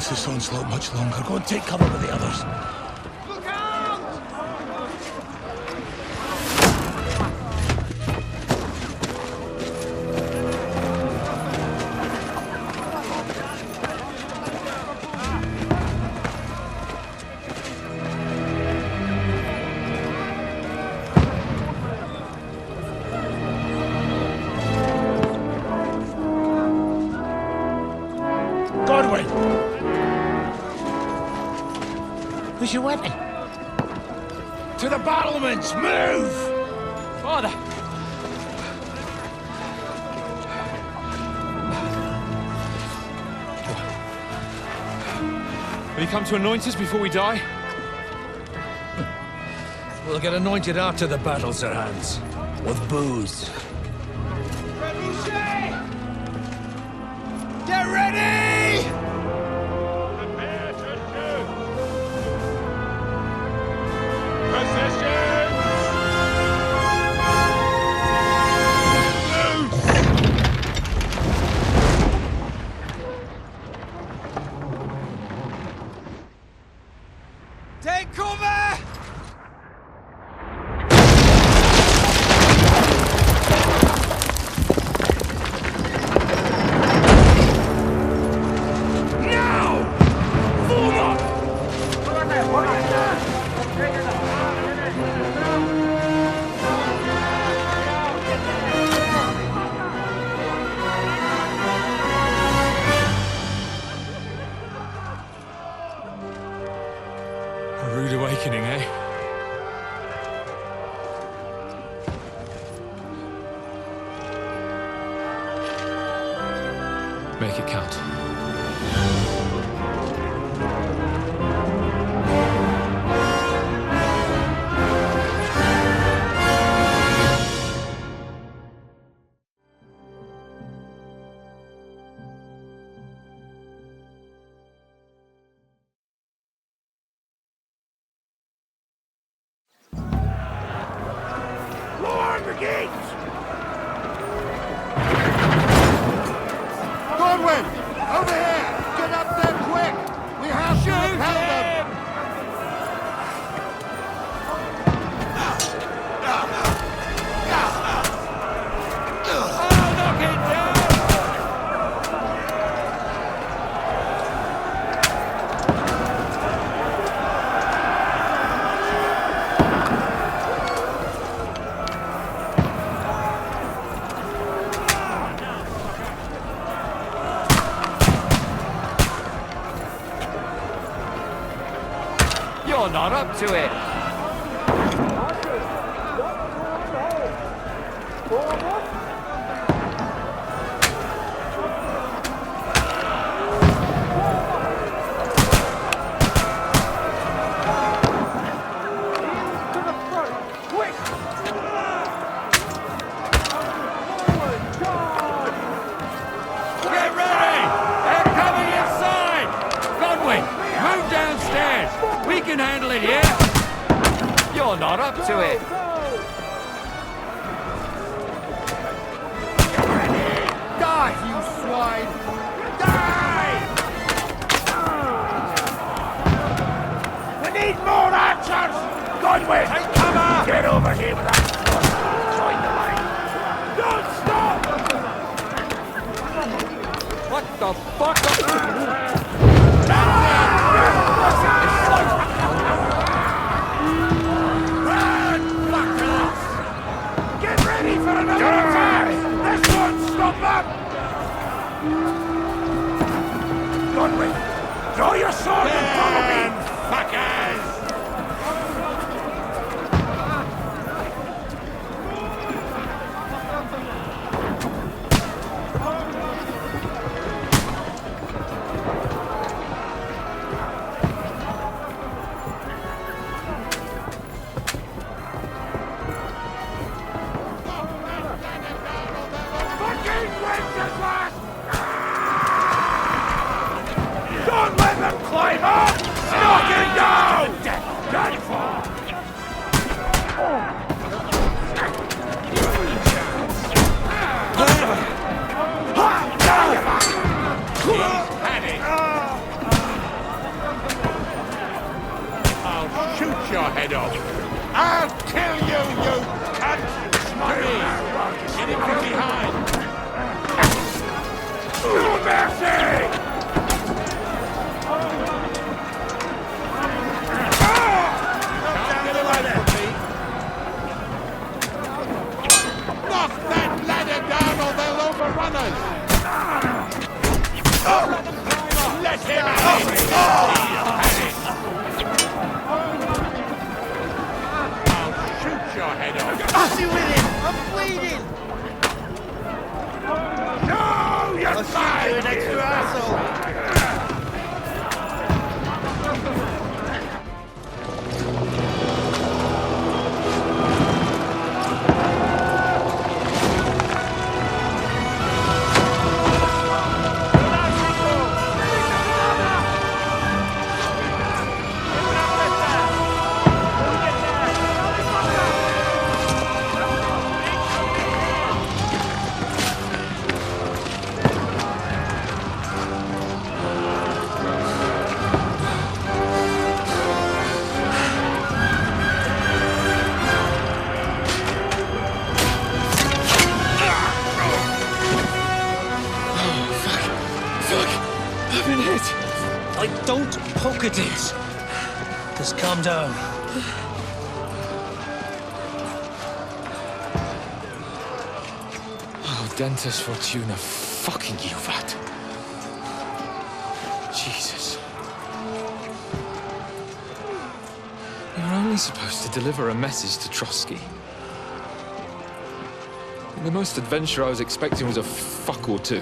last this onslaught much longer. Go and take cover with the others. Look out! Where's your weapon? To the battlements! Move! Father! Will you come to anoint us before we die? We'll get anointed after the battle, Sir Hans. With booze. Get ready! Prepare to shoot! Take cover! A rude awakening, eh? Make it count. Lower the gates! Godwin! Over here! Get up there quick! We have to repel them! You're not up to it! Get ready! They're coming inside! Godwin, move downstairs! We can handle it here! You're not up to it! Die, you swine! Die! We need more archers! Godwin! Take cover! Get over here with that! Join the line! Don't stop! What the fuck? Get ready for another attack! This won't stop them! Godwin, draw your sword and follow me! Fuckers! head off. I'll kill you, you cunt! Smarty! Get him from behind! No mercy! Can't get away from me. Knock that ladder down or they'll overrun us! Let him have it! I'll shoot your head off! Pussy with him! I'm bleeding! No, you're I'll shoot you, an extra asshole! Don't poke at it. Just calm down. Oh, Dentes Fortuna, fucking you, Vat. Jesus. You're only supposed to deliver a message to Trotsky. And the most adventure I was expecting was a fuck or two.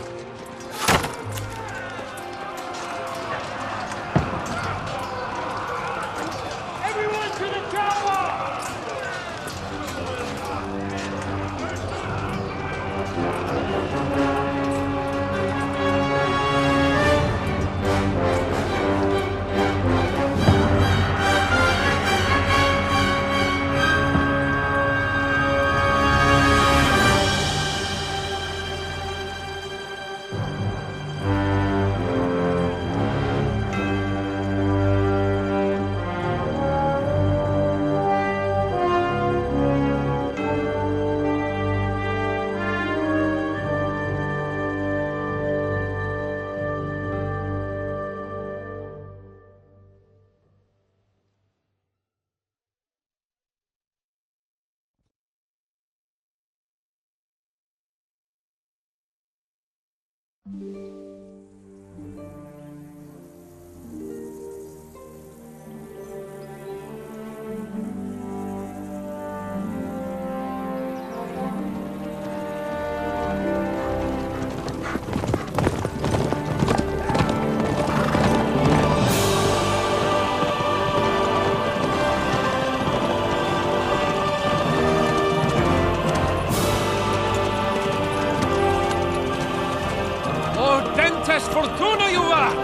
Fortuna, you vat!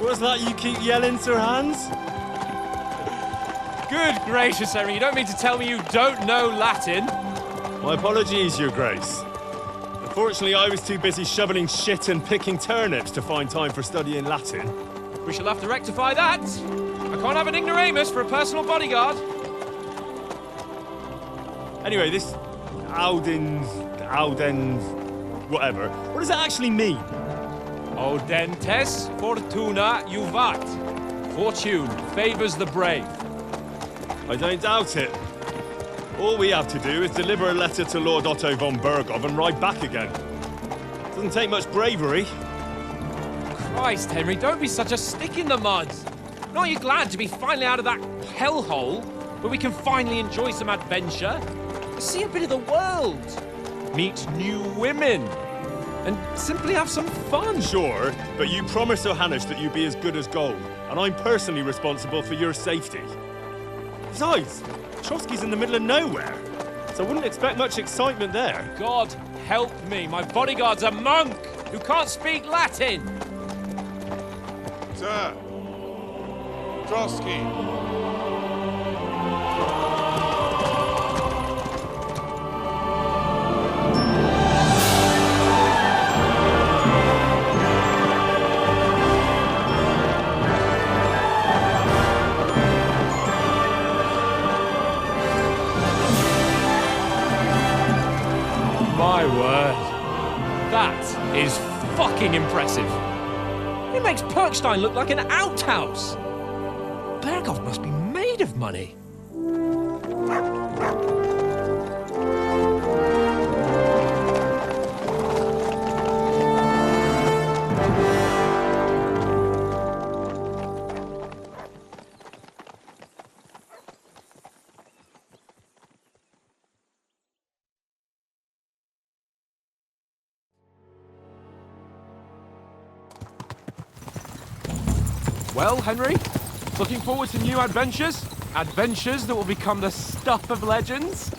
What's that you keep yelling, Sir Hans? Good gracious, Henry, you don't mean to tell me you don't know Latin? My apologies, Your Grace. Unfortunately, I was too busy shoveling shit and picking turnips to find time for studying Latin. We shall have to rectify that. I can't have an ignoramus for a personal bodyguard. Anyway, this Audens, whatever. What does that actually mean? Audentes fortuna juvat. Fortune favors the brave. I don't doubt it. All we have to do is deliver a letter to Lord Otto von Bergov and ride back again. Doesn't take much bravery. Christ, Henry, don't be such a stick in the mud. Aren't you glad to be finally out of that hellhole where we can finally enjoy some adventure? See a bit of the world, meet new women, and simply have some fun. Sure, but you promised Johannes that you'd be as good as gold, and I'm personally responsible for your safety. Besides, Trotsky's in the middle of nowhere, so I wouldn't expect much excitement there. God help me, my bodyguard's a monk who can't speak Latin. Sir! Trotsky! That is fucking impressive. It makes Perkstein look like an outhouse. Berghoff must be made of money. Well, Henry, looking forward to new adventures? Adventures that will become the stuff of legends?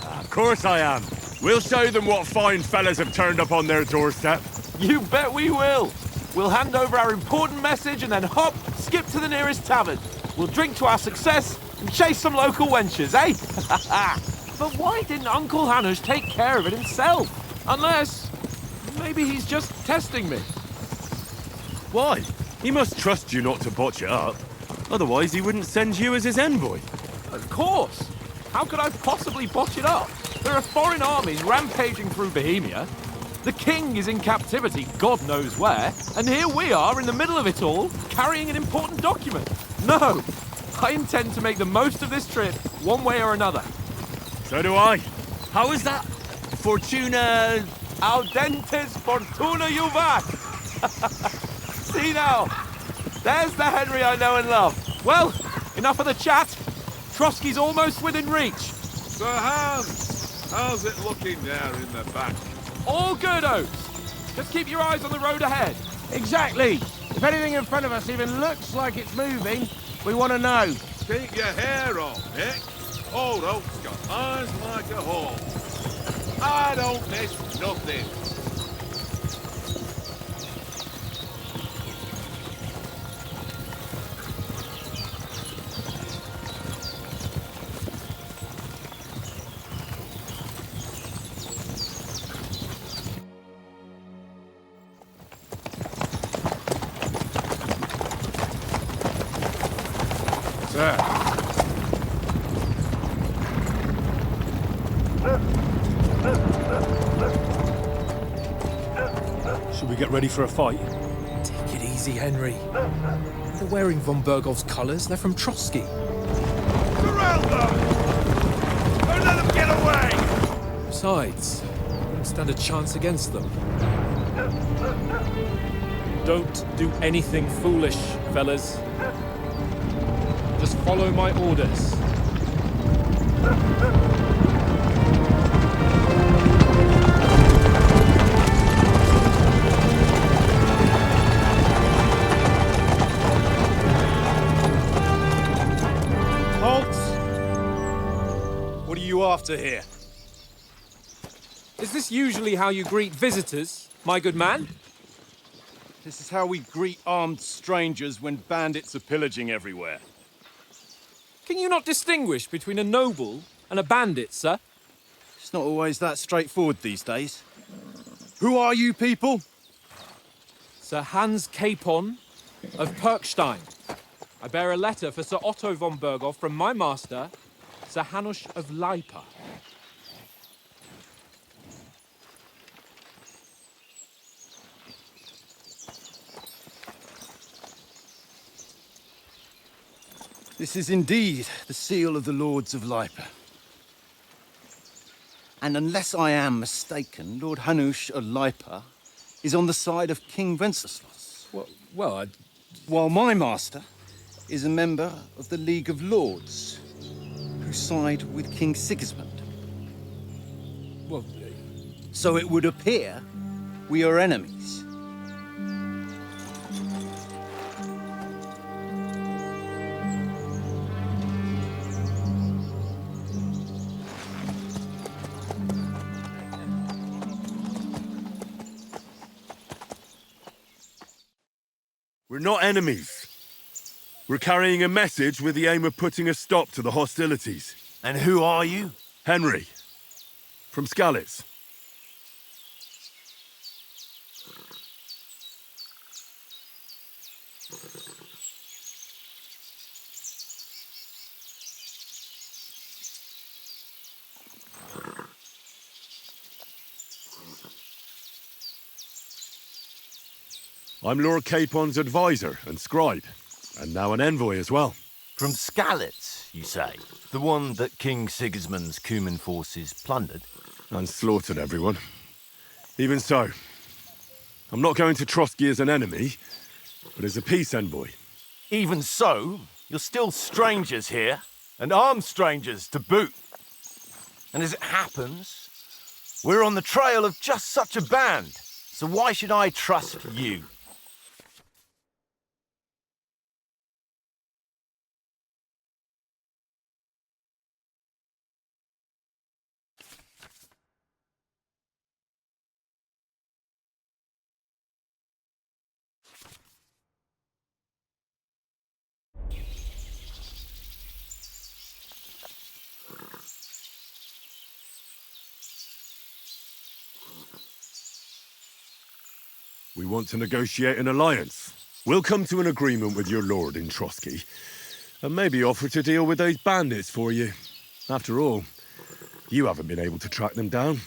Of course I am. We'll show them what fine fellas have turned up on their doorstep. You bet we will. We'll hand over our important message and then hop, skip to the nearest tavern. We'll drink to our success and chase some local wenches, eh? But why didn't Uncle Hanush take care of it himself? Unless, maybe he's just testing me. Why? He must trust you not to botch it up. Otherwise, he wouldn't send you as his envoy. Of course. How could I possibly botch it up? There are foreign armies rampaging through Bohemia. The king is in captivity, God knows where. And here we are in the middle of it all, carrying an important document. No, I intend to make the most of this trip, one way or another. So do I. How is that? Fortuna... Audentes fortuna juvat! See now, there's the Henry I know and love. Well, enough of the chat. Trotsky's almost within reach. So how's it looking there in the back? All good, Oates. Just keep your eyes on the road ahead. Exactly. If anything in front of us even looks like it's moving, we want to know. Keep your hair on, Nick. Old Oak's got eyes like a hawk. I don't miss nothing. Sir. Should we get ready for a fight? Take it easy, Henry. They're wearing von Bergov's colours. They're from Trotsky. Surround them! Don't let them get away! Besides, we don't stand a chance against them. Don't do anything foolish, fellas. Just follow my orders. Halt! What are you after here? Is this usually how you greet visitors, my good man? This is how we greet armed strangers when bandits are pillaging everywhere. Can you not distinguish between a noble and a bandit, sir? It's not always that straightforward these days. Who are you people? Sir Hans Capon of Perkstein. I bear a letter for Sir Otto von Berghoff from my master, Sir Hanush of Lipa. This is indeed the seal of the Lords of Lipa. And unless I am mistaken, Lord Hanush of Lipa is on the side of King Wenceslas. While my master is a member of the League of Lords, who side with King Sigismund. So it would appear we are enemies. We're not enemies. We're carrying a message with the aim of putting a stop to the hostilities. And who are you? Henry. From Skalitz. I'm Lord Capon's advisor and scribe, and now an envoy as well. From Skalitz, you say? The one that King Sigismund's Cuman forces plundered? And slaughtered everyone. Even so, I'm not going to Trotsky as an enemy, but as a peace envoy. Even so, you're still strangers here, and armed strangers to boot. And as it happens, we're on the trail of just such a band, so why should I trust you? We want to negotiate an alliance. We'll come to an agreement with your lord in Trotsky, and maybe offer to deal with those bandits for you. After all, you haven't been able to track them down.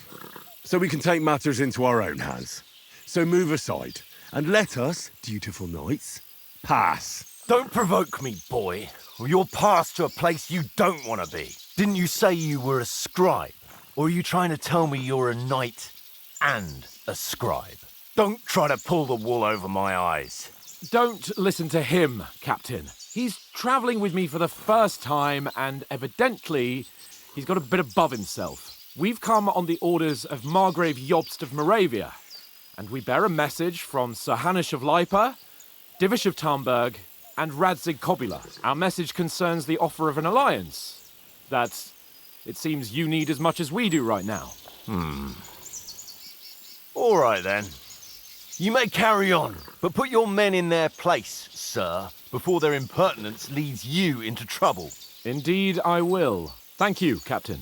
So we can take matters into our own hands. So move aside, and let us, dutiful knights, pass. Don't provoke me, boy, or you'll pass to a place you don't want to be. Didn't you say you were a scribe? Or are you trying to tell me you're a knight and a scribe? Don't try to pull the wool over my eyes. Don't listen to him, Captain. He's travelling with me for the first time, and evidently, he's got a bit above himself. We've come on the orders of Margrave Jobst of Moravia, and we bear a message from Sir Hanush of Lipa, Divish of Tarnberg, and Radzig Kobula. Our message concerns the offer of an alliance that it seems you need as much as we do right now. All right, then. You may carry on, but put your men in their place, sir, before their impertinence leads you into trouble. Indeed, I will. Thank you, Captain.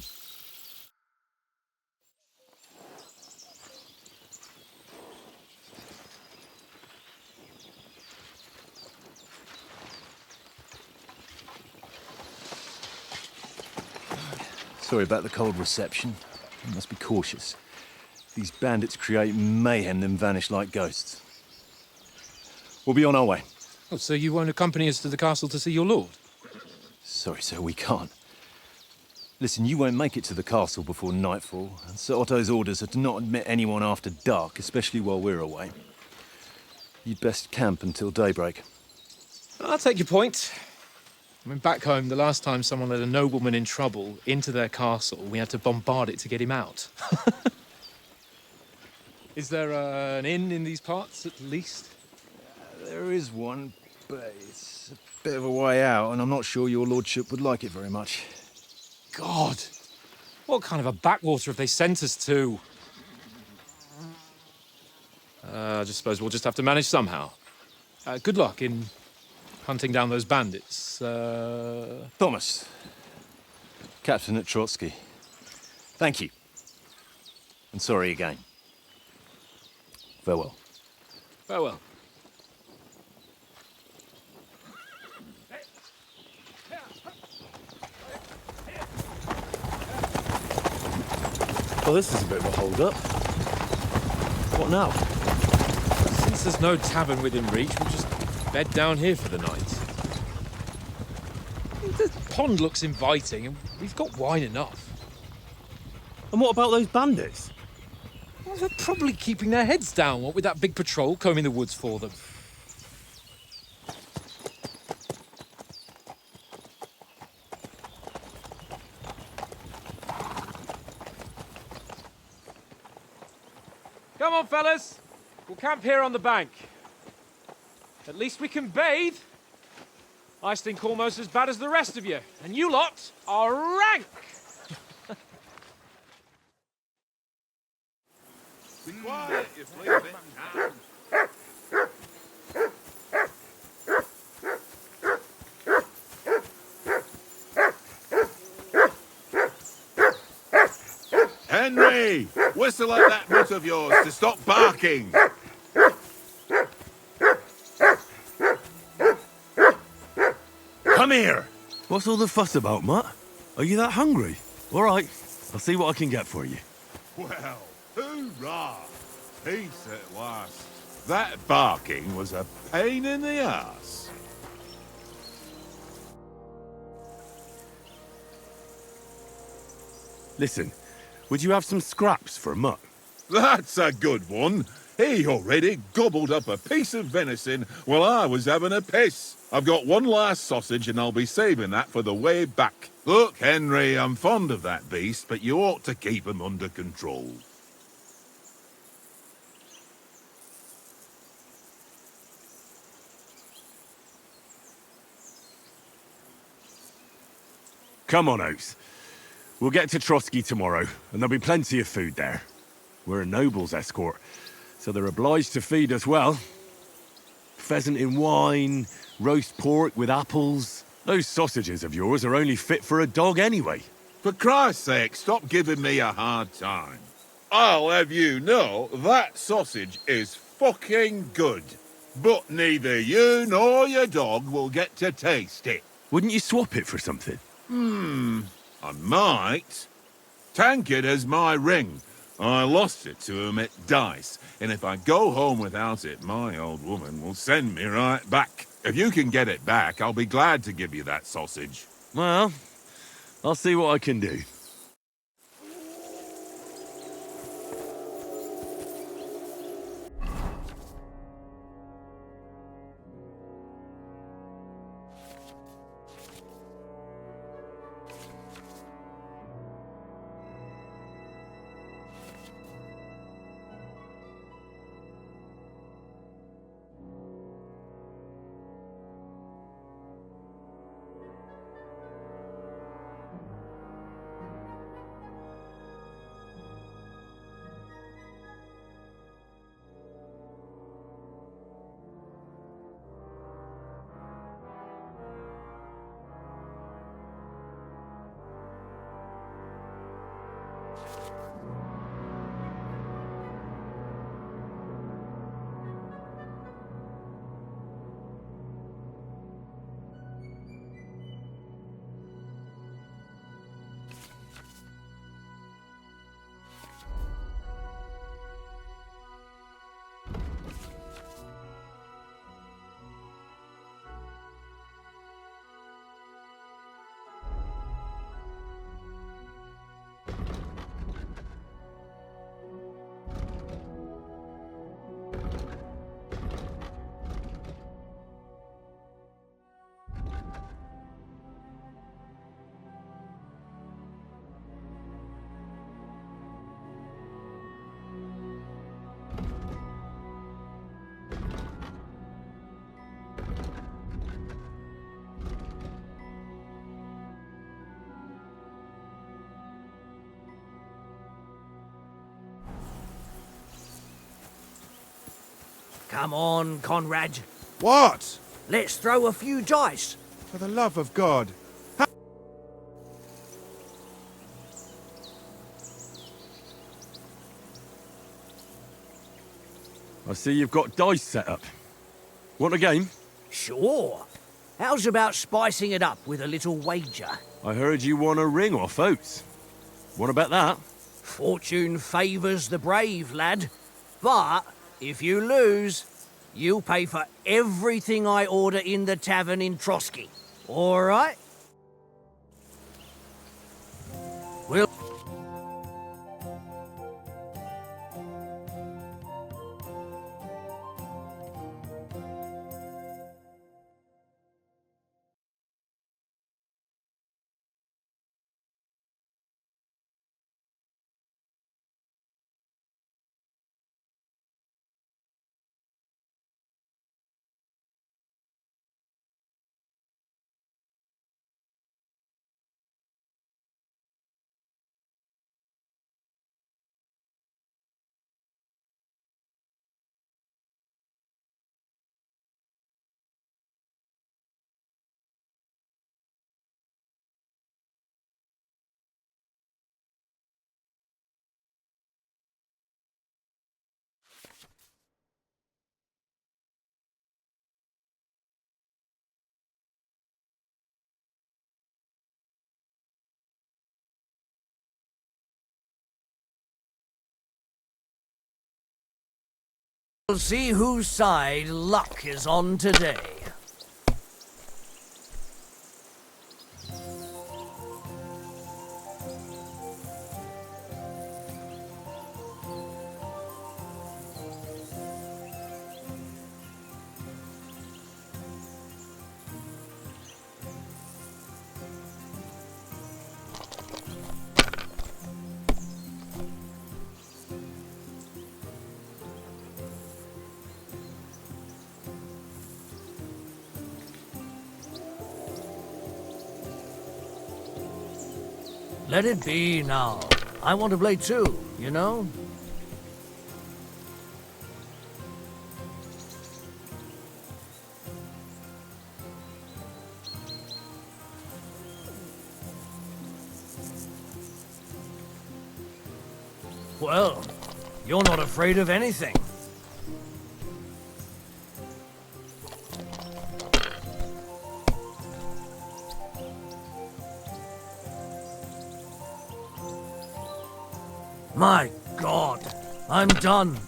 Sorry about the cold reception. You must be cautious. These bandits create mayhem, then vanish like ghosts. We'll be on our way. Oh, so you won't accompany us to the castle to see your lord? Sorry, sir, we can't. Listen, you won't make it to the castle before nightfall, and Sir Otto's orders are to not admit anyone after dark, especially while we're away. You'd best camp until daybreak. I'll take your point. I mean, back home, the last time someone let a nobleman in trouble into their castle, we had to bombard it to get him out. Is there an inn in these parts, at least? There is one, but it's a bit of a way out, and I'm not sure your lordship would like it very much. God! What kind of a backwater have they sent us to? I just suppose we'll just have to manage somehow. Good luck in hunting down those bandits. Thomas, Captain at Trotsky. Thank you. And sorry again. Farewell. Farewell. Well, this is a bit of a hold-up. What now? Since there's no tavern within reach, we'll just bed down here for the night. The pond looks inviting, and we've got wine enough. And what about those bandits? Well, they're probably keeping their heads down, what with that big patrol combing the woods for them. Come on, fellas. We'll camp here on the bank. At least we can bathe. I stink almost as bad as the rest of you, and you lot are rank. Be quiet, you fleabit. Henry! Whistle at that mutt of yours to stop barking! Come here! What's all the fuss about, Mutt? Are you that hungry? All right, I'll see what I can get for you. Well, hoorah! Peace at last. That barking was a pain in the ass. Listen, would you have some scraps for a mutt? That's a good one. He already gobbled up a piece of venison while I was having a piss. I've got one last sausage and I'll be saving that for the way back. Look, Henry, I'm fond of that beast, but you ought to keep him under control. Come on, Oates. We'll get to Trotsky tomorrow, and there'll be plenty of food there. We're a noble's escort, so they're obliged to feed us well. Pheasant in wine, roast pork with apples. Those sausages of yours are only fit for a dog anyway. For Christ's sake, stop giving me a hard time. I'll have you know that sausage is fucking good. But neither you nor your dog will get to taste it. Wouldn't you swap it for something? I might. Tankard has my ring. I lost it to him at dice, and if I go home without it, my old woman will send me right back. If you can get it back, I'll be glad to give you that sausage. Well, I'll see what I can do. Come on, Conrad. What? Let's throw a few dice. For the love of God. I see you've got dice set up. Want a game? Sure. How's about spicing it up with a little wager? I heard you won a ring off Oates. What about that? Fortune favours the brave, lad. But if you lose, you'll pay for everything I order in the tavern in Trotsky. All right? We'll We'll see whose side luck is on today. Let it be now. I want to play too, you know? Well, you're not afraid of anything. My God, I'm done.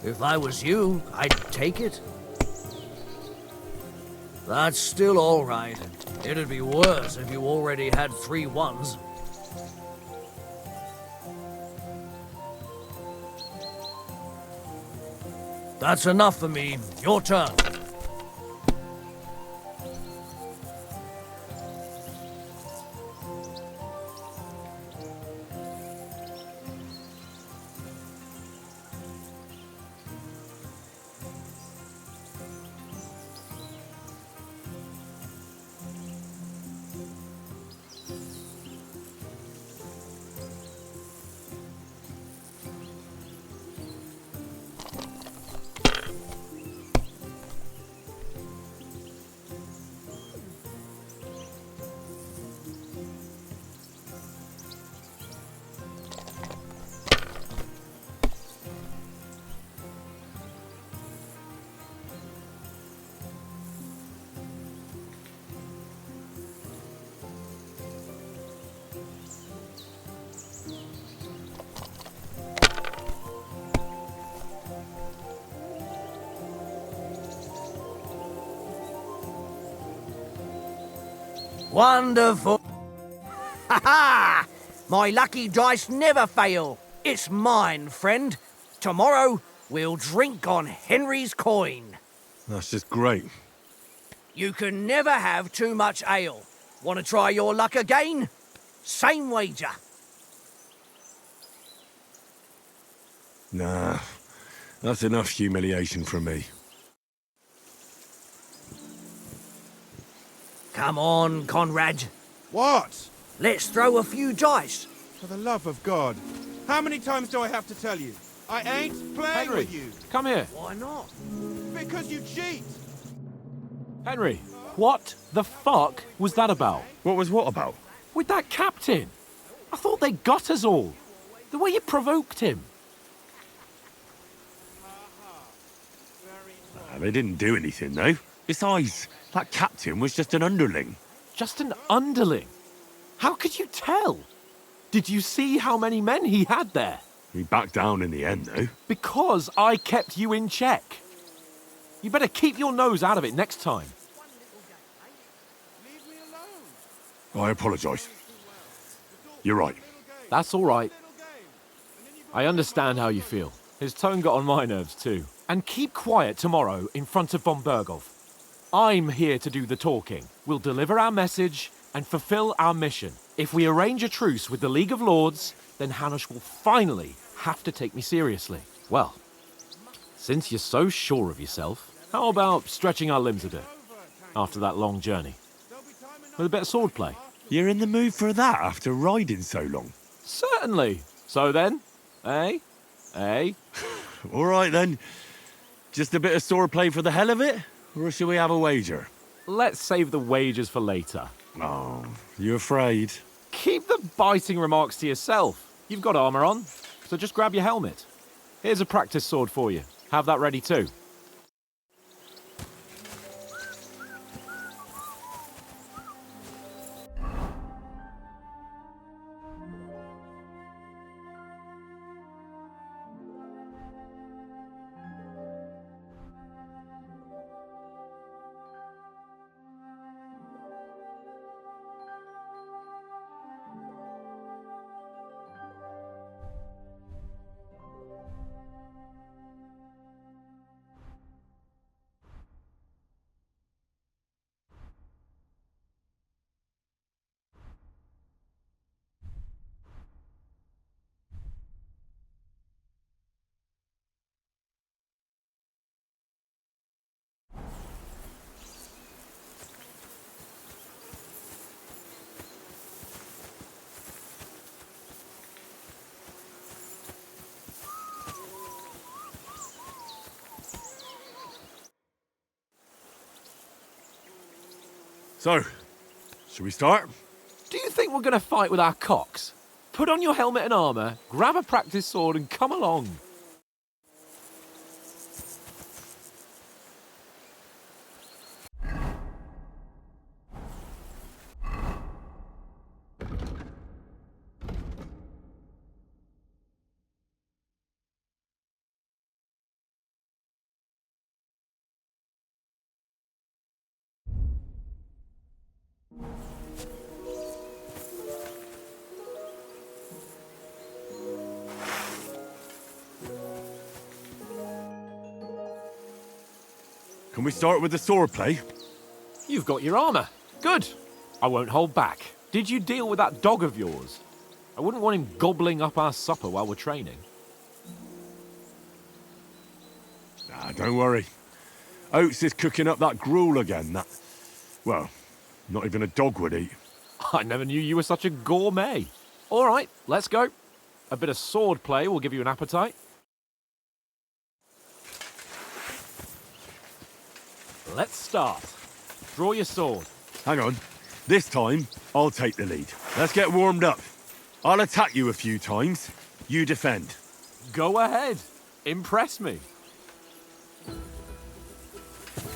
If I was you, I'd take it. That's still all right. It'd be worse if you already had 3 ones. That's enough for me. Your turn. Wonderful. Ha ha! My lucky dice never fail. It's mine, friend. Tomorrow, we'll drink on Henry's coin. That's just great. You can never have too much ale. Want to try your luck again? Same wager. Nah, that's enough humiliation from me. Come on, Conrad. What? Let's throw a few dice. For the love of God. How many times do I have to tell you? I ain't playing Henry, with you. come here. Why not? Because you cheat. Henry, what the fuck was that about? What was what about? With that captain? I thought they got us all. The way you provoked him. They didn't do anything, though. Besides, that captain was just an underling. Just an underling? How could you tell? Did you see how many men he had there? He backed down in the end, though. Because I kept you in check. You better keep your nose out of it next time. I apologise. You're right. That's all right. I understand how you feel. His tone got on my nerves too. And keep quiet tomorrow in front of von Berghoff. I'm here to do the talking. We'll deliver our message and fulfill our mission. If we arrange a truce with the League of Lords, then Hanush will finally have to take me seriously. Well, since you're so sure of yourself, how about stretching our limbs a bit after that long journey? With a bit of swordplay. You're in the mood for that after riding so long? Certainly. So then, eh? Eh? All right, then. Just a bit of swordplay for the hell of it? Or shall we have a wager? Let's save the wagers for later. Oh, you afraid? Keep the biting remarks to yourself. You've got armor on, so just grab your helmet. Here's a practice sword for you. Have that ready too. So, shall we start? Do you think we're going to fight with our cocks? Put on your helmet and armor, grab a practice sword and come along. Can we start with the swordplay? You've got your armor. Good. I won't hold back. Did you deal with that dog of yours? I wouldn't want him gobbling up our supper while we're training. Nah, don't worry. Oates is cooking up that gruel again, that... Well, not even a dog would eat. I never knew you were such a gourmet. All right, let's go. A bit of sword play will give you an appetite. Let's start. Draw your sword. Hang on. This time, I'll take the lead. Let's get warmed up. I'll attack you a few times. You defend. Go ahead. Impress me.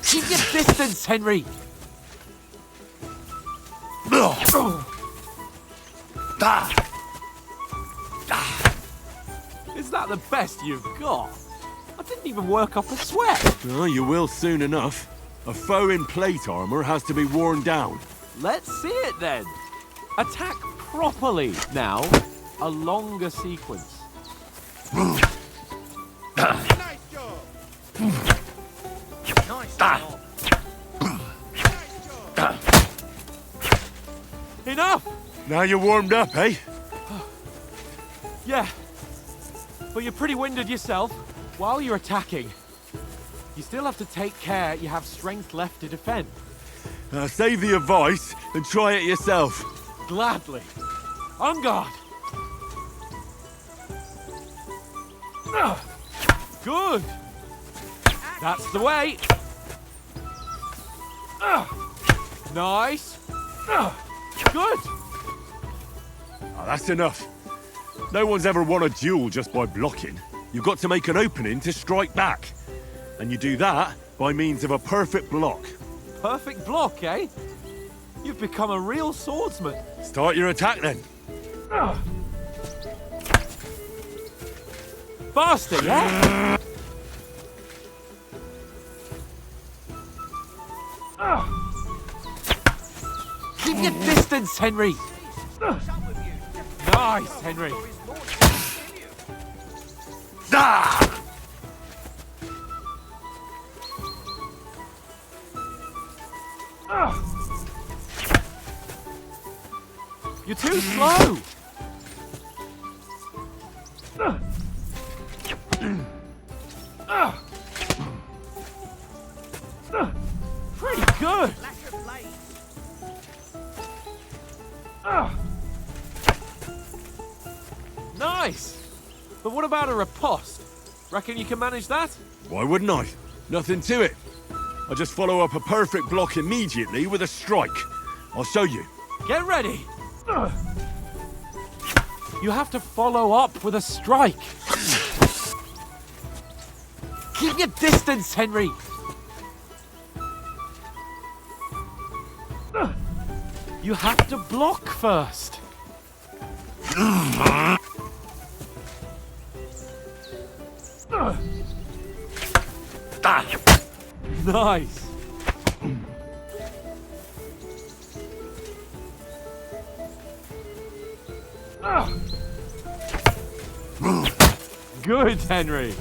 Keep your distance, Henry. Is that the best you've got? I didn't even work up a sweat. Oh, you will soon enough. A foe in plate armor has to be worn down. Let's see it then. Attack properly. Now, a longer sequence. Nice job! Nice job! Enough! Now you're warmed up, eh? Yeah. But you're pretty winded yourself. While you're attacking, you still have to take care you have strength left to defend. Save the advice and try it yourself. Gladly. On guard. Good. That's the way. Nice. Good. Oh, that's enough. No one's ever won a duel just by blocking. You've got to make an opening to strike back. And you do that by means of a perfect block. Perfect block, eh? You've become a real swordsman. Start your attack then. Faster, yeah? Keep your distance, Henry. Nice, Henry. You're too slow. Pretty good. Nice. But what about a riposte? Reckon you can manage that? Why wouldn't I? Nothing to it. I just follow up a perfect block immediately with a strike. I'll show you. Get ready! You have to follow up with a strike. Keep your distance, Henry! You have to block first. Nice. Good, Henry.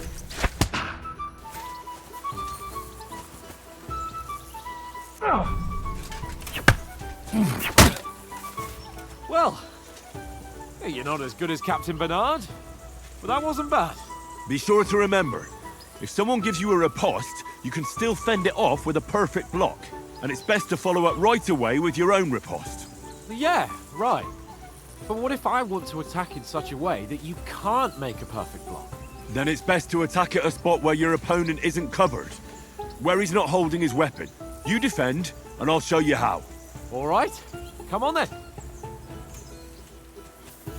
Well, you're not as good as Captain Bernard, but that wasn't bad. Be sure to remember, if someone gives you a riposte, you can still fend it off with a perfect block. And it's best to follow up right away with your own riposte. Yeah, right. But what if I want to attack in such a way that you can't make a perfect block? Then it's best to attack at a spot where your opponent isn't covered. Where he's not holding his weapon. You defend, and I'll show you how. All right, come on then.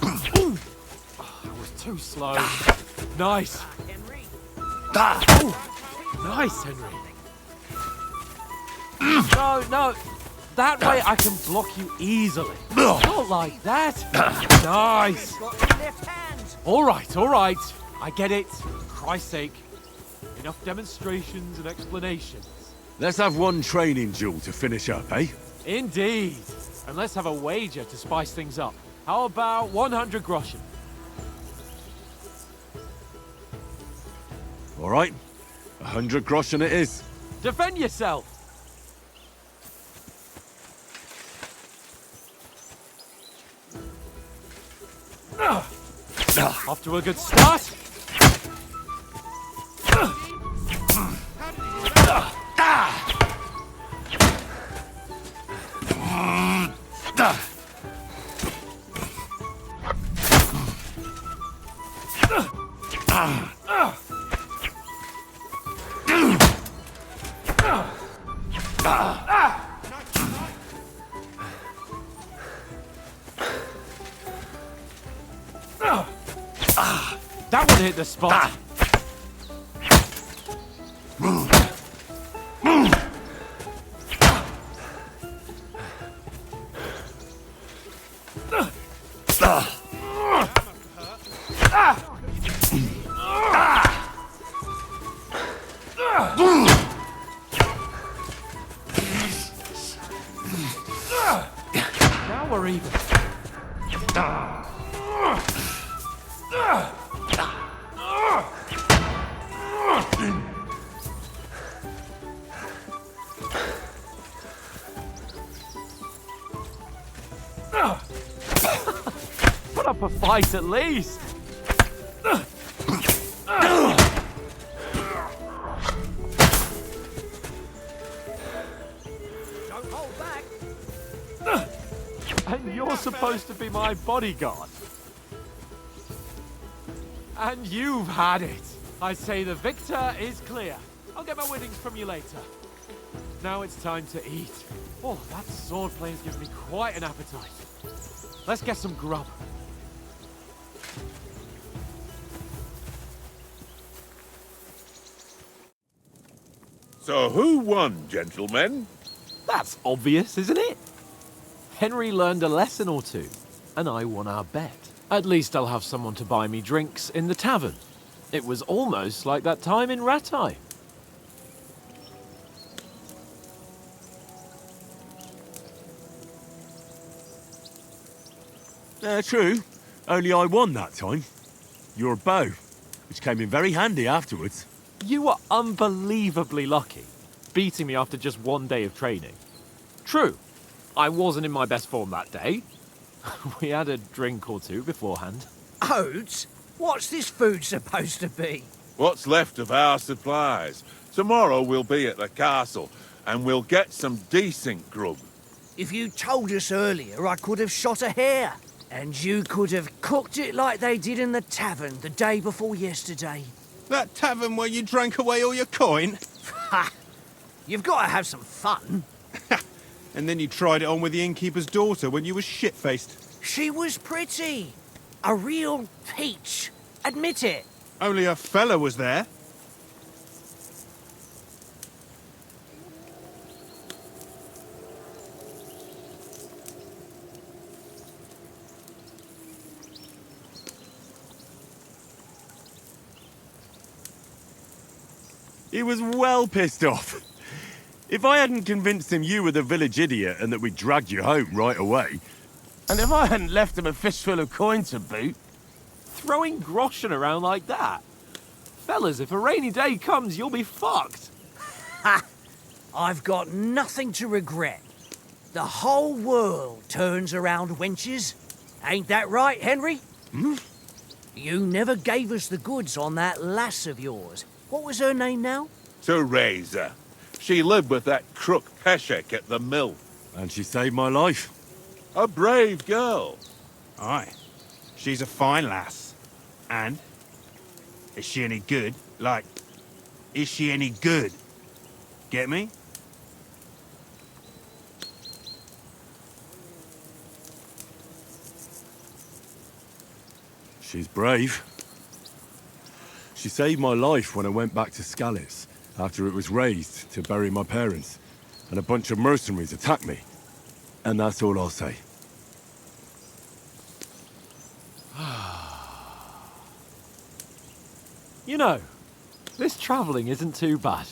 That was too slow. Nice. Nice, Henry. No. That way I can block you easily. Not like that. Nice. All right. I get it. For Christ's sake. Enough demonstrations and explanations. Let's have one training duel to finish up, eh? Indeed. And let's have a wager to spice things up. How about 100 groschen? All right. 100 groschen it is. Defend yourself. Off to a good start. That one hit the spot. Now we're even. Put up a fight at least. Don't hold back. And you're supposed to be my bodyguard. And you've had it. I say the victor is clear. I'll get my winnings from you later. Now it's time to eat. Oh, that sword play has given me quite an appetite. Let's get some grub. So who won, gentlemen? That's obvious, isn't it? Henry learned a lesson or two, and I won our bet. At least I'll have someone to buy me drinks in the tavern. It was almost like that time in Rattay. True. Only I won that time. Your bow, which came in very handy afterwards. You were unbelievably lucky, beating me after just one day of training. True, I wasn't in my best form that day. We had a drink or two beforehand. Oates? What's this food supposed to be? What's left of our supplies. Tomorrow we'll be at the castle, and we'll get some decent grub. If you told us earlier, I could have shot a hare. And you could have cooked it like they did in the tavern the day before yesterday. That tavern where you drank away all your coin? Ha! You've got to have some fun. And then you tried it on with the innkeeper's daughter when you were shit-faced. She was pretty. A real peach. Admit it. Only a fella was there. He was well pissed off. If I hadn't convinced him you were the village idiot and that we dragged you home right away... And if I hadn't left him a fistful of coin to boot... Throwing groschen around like that? Fellas, if a rainy day comes, you'll be fucked. Ha! I've got nothing to regret. The whole world turns around wenches. Ain't that right, Henry? Hmm? You never gave us the goods on that lass of yours. What was her name now? Teresa. She lived with that crook Peshek at the mill. And she saved my life. A brave girl. Aye. She's a fine lass. And? Is she any good? Like, is she any good? Get me? She's brave. She saved my life when I went back to Skalitz after it was razed to bury my parents, and a bunch of mercenaries attacked me. And that's all I'll say. You know, this travelling isn't too bad.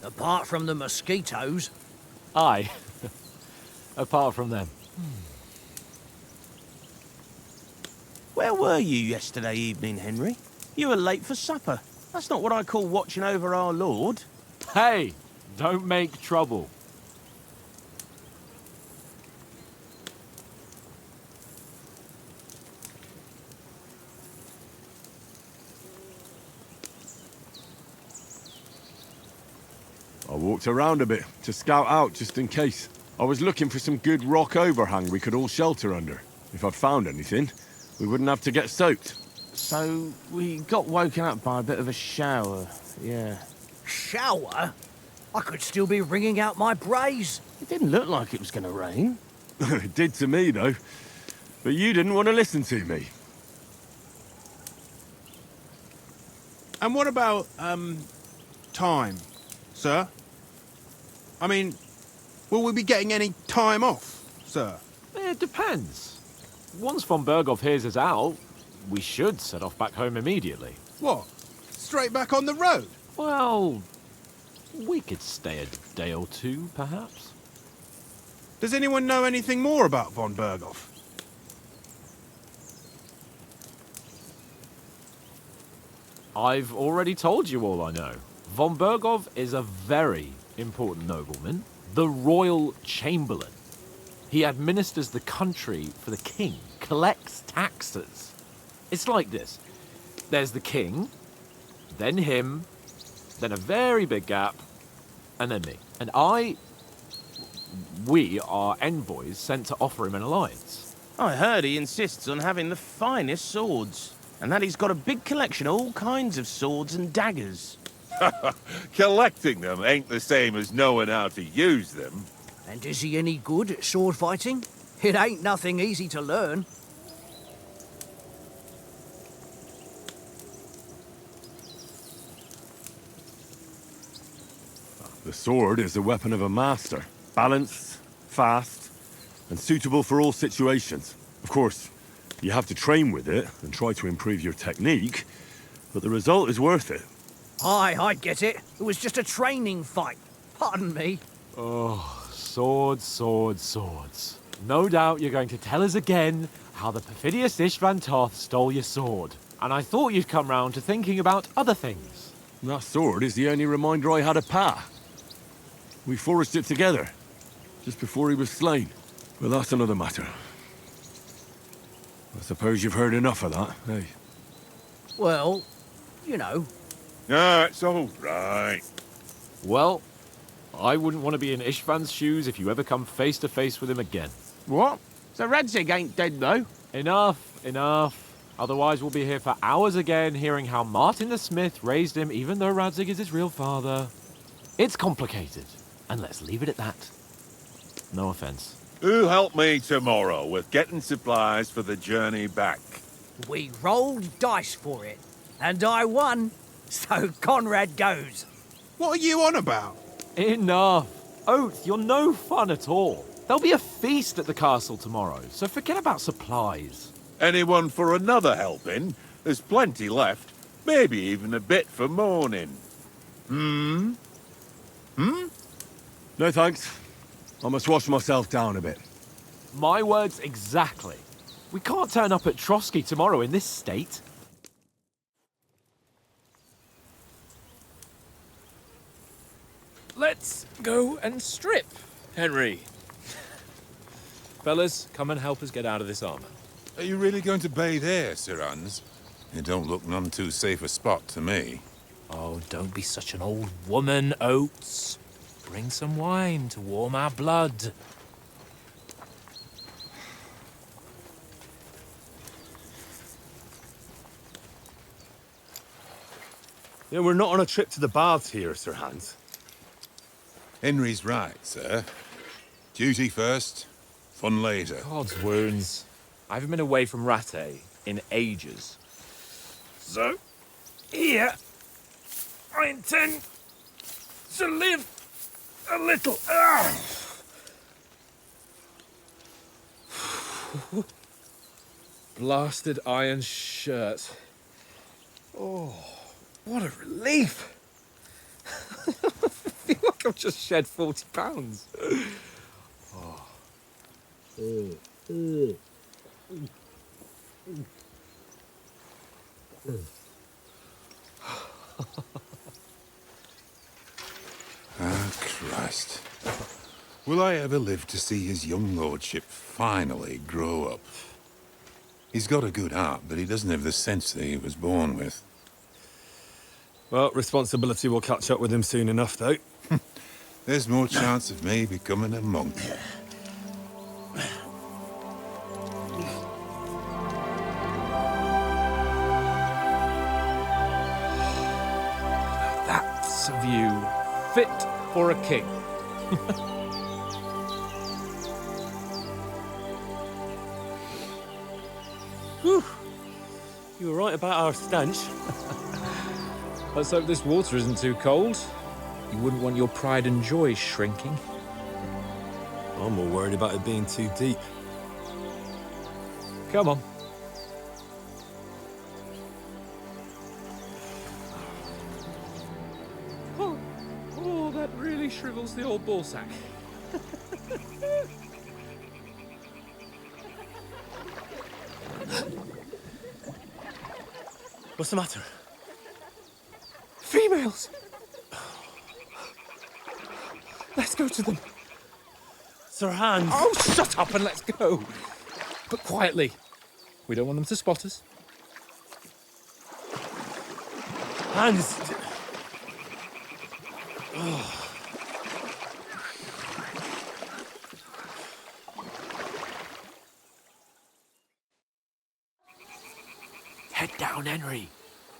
Apart from the mosquitoes. Aye. Apart from them. Where were you yesterday evening, Henry? You were late for supper. That's not what I call watching over our lord. Hey, don't make trouble. I walked around a bit to scout out just in case. I was looking for some good rock overhang we could all shelter under. If I'd found anything, we wouldn't have to get soaked. So, we got woken up by a bit of a shower, yeah. Shower? I could still be wringing out my brace. It didn't look like it was going to rain. It did to me, though. But you didn't want to listen to me. And what about, time, sir? I mean, will we be getting any time off, sir? It depends. Once von Berghoff hears us out, we should set off back home immediately. What? Straight back on the road? Well, we could stay a day or two, perhaps. Does anyone know anything more about von Berghoff? I've already told you all I know. Von Berghoff is a very important nobleman, the royal chamberlain. He administers the country for the king, collects taxes. It's like this. There's the king, then him, then a very big gap, and then me. And we are envoys sent to offer him an alliance. I heard he insists on having the finest swords, and that he's got a big collection of all kinds of swords and daggers. Collecting them ain't the same as knowing how to use them. And is he any good at sword fighting? It ain't nothing easy to learn. The sword is the weapon of a master. Balanced, fast, and suitable for all situations. Of course, you have to train with it and try to improve your technique, but the result is worth it. Aye, I get it. It was just a training fight. Pardon me. Oh, swords, swords, swords. No doubt you're going to tell us again how the perfidious Istvan Toth stole your sword. And I thought you'd come round to thinking about other things. That sword is the only reminder I had of Pa. We forged it together, just before he was slain. But that's another matter. I suppose you've heard enough of that, eh? Well, you know. Ah, it's all right. Well, I wouldn't want to be in Istvan's shoes if you ever come face to face with him again. What? So Radzig ain't dead, though? Enough, enough. Otherwise, we'll be here for hours again, hearing how Martin the Smith raised him, even though Radzig is his real father. It's complicated, and let's leave it at that. No offense. Who'll help me tomorrow with getting supplies for the journey back? We rolled dice for it, and I won, so Conrad goes. What are you on about? Enough. Oath, you're no fun at all. There'll be a feast at the castle tomorrow, so forget about supplies. Anyone for another helping? There's plenty left. Maybe even a bit for morning. No thanks. I must wash myself down a bit. My words exactly. We can't turn up at Trotsky tomorrow in this state. Let's go and strip, Henry. Fellas, come and help us get out of this armor. Are you really going to bathe here, Sir Hans? It don't look none too safe a spot to me. Oh, don't be such an old woman, Oates. Bring some wine to warm our blood. Yeah, we're not on a trip to the baths here, Sir Hans. Henry's right, sir. Duty first, fun later. God's wounds. I haven't been away from Rattay in ages. So, here, I intend to live a little. Blasted iron shirt. Oh, what a relief. I feel like I've just shed 40 pounds. Ah, Christ. Will I ever live to see his young lordship finally grow up? He's got a good heart, but he doesn't have the sense that he was born with. Well, responsibility will catch up with him soon enough, though. There's more chance of me becoming a monk. That's a view fit for a king. Whew. You were right about our stench. Let's hope this water isn't too cold. You wouldn't want your pride and joy shrinking. I'm more worried about it being too deep. Come on. Oh, that really shrivels the old ball sack. What's the matter? Females! Let's go to them. Sir Hans! Oh, shut up and let's go. But quietly. We don't want them to spot us. Hans! Head down, Henry.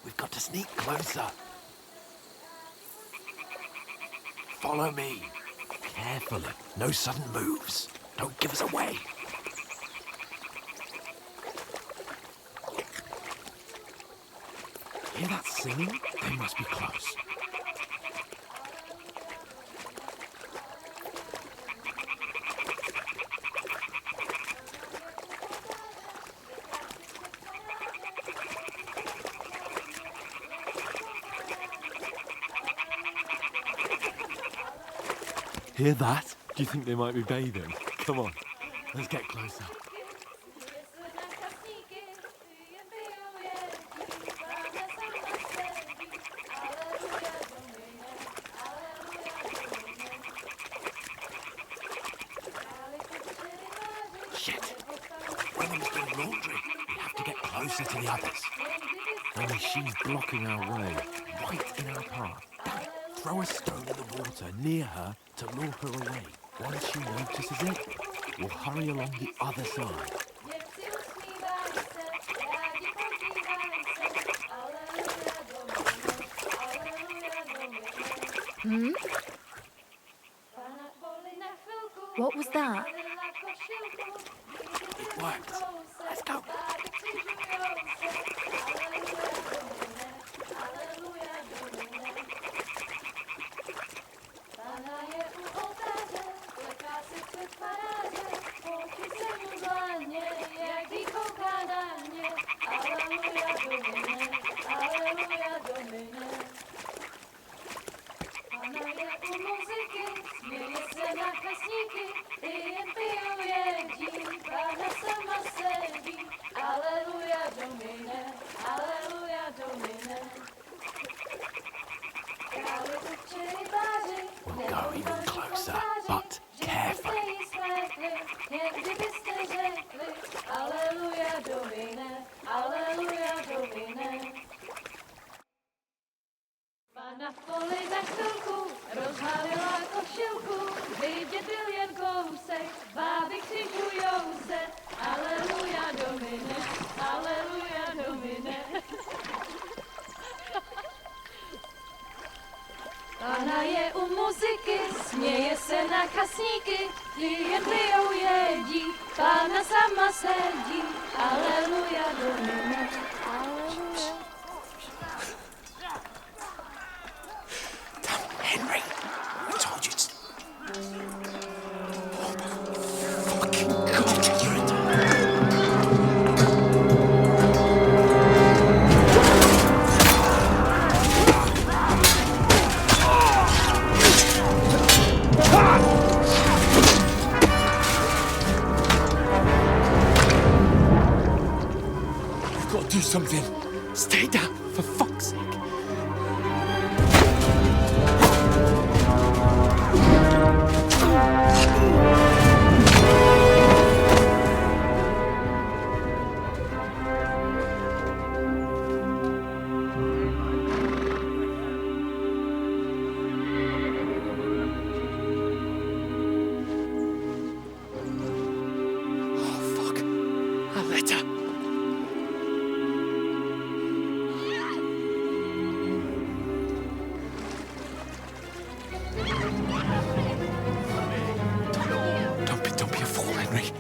We've got to sneak closer. Follow me. Carefully. No sudden moves. Don't give us away. Hear that singing? They must be close. Hear that? Do you think they might be bathing? Come on, let's get closer. Shit. One of them's doing laundry. We have to get closer to the others. Only she's blocking our way, right in our path. Damn it. Throw a stone in the water near her to lure her away. Once she notices it, we'll hurry along the other side. What was that? It worked. Let's go. We'll go even closer, but carefully. Na poli za chvilku rozhalila košilku, vidět byl jen kousek, báby křižujou se, aleluja domine, aleluja domine. Pána je u muziky, směje se na kasníky, ty jen pijou jedí, Pána sama sedí, aleluja domine, aleluja. Henry, I told you to... Oh my fucking God, you're a... You've got to do something. Stay down, for fuck's sake. Don't be a fool, Henry.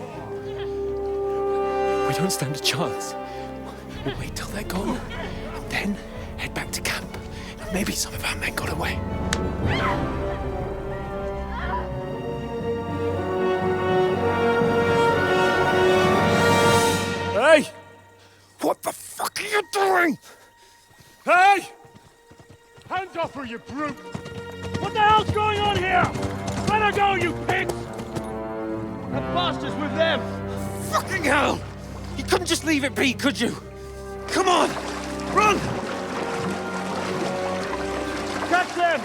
We don't stand a chance. We'll wait till they're gone, and then head back to camp. Maybe some of our men got away. Hey! What the fuck are you doing? Hey! Hands off her, you brute! What the hell's going on here? Let her go, you pigs! That bastard's with them! Fucking hell! You couldn't just leave it be, could you? Come on! Run! Catch them!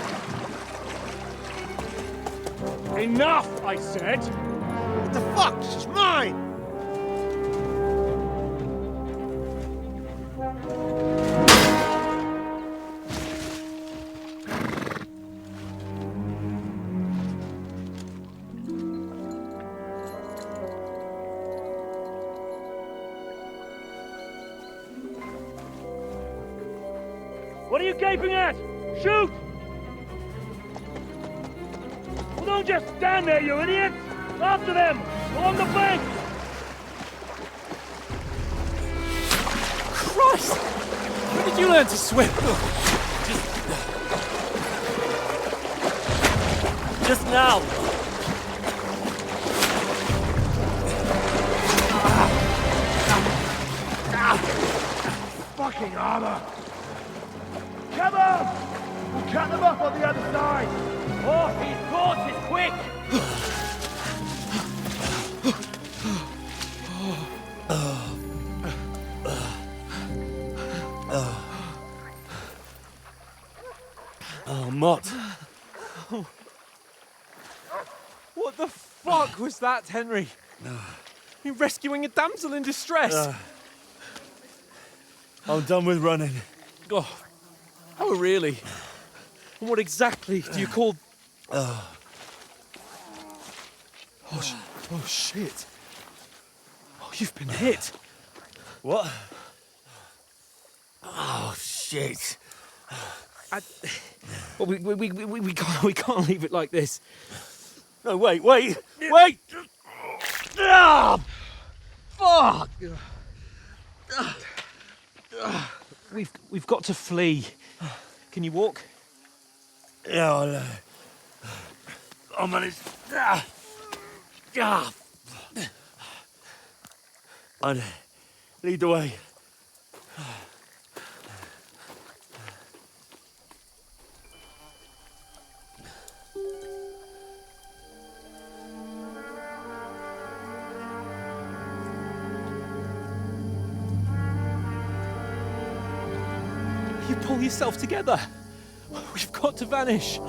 Enough, I said! What the fuck? She's mine! What are you gaping at? Shoot! Well, don't just stand there, you idiots! After them! Along the bank! Christ! When did you learn to swim? Just now! Fucking armor! Come on! We'll cut them off on the other side! Oh, these horses, quick! Oh, Mott. What the fuck was that, Henry? You rescuing a damsel in distress? I'm done with running. Oh, really? And what exactly do you call... Oh, shit. Oh, you've been hit. What? Oh, shit. Well, we can't leave it like this. No, wait! Ah! Fuck! We've got to flee. Can you walk? Yeah, I'll manage. And lead the way. You pull yourself together. We've got to vanish.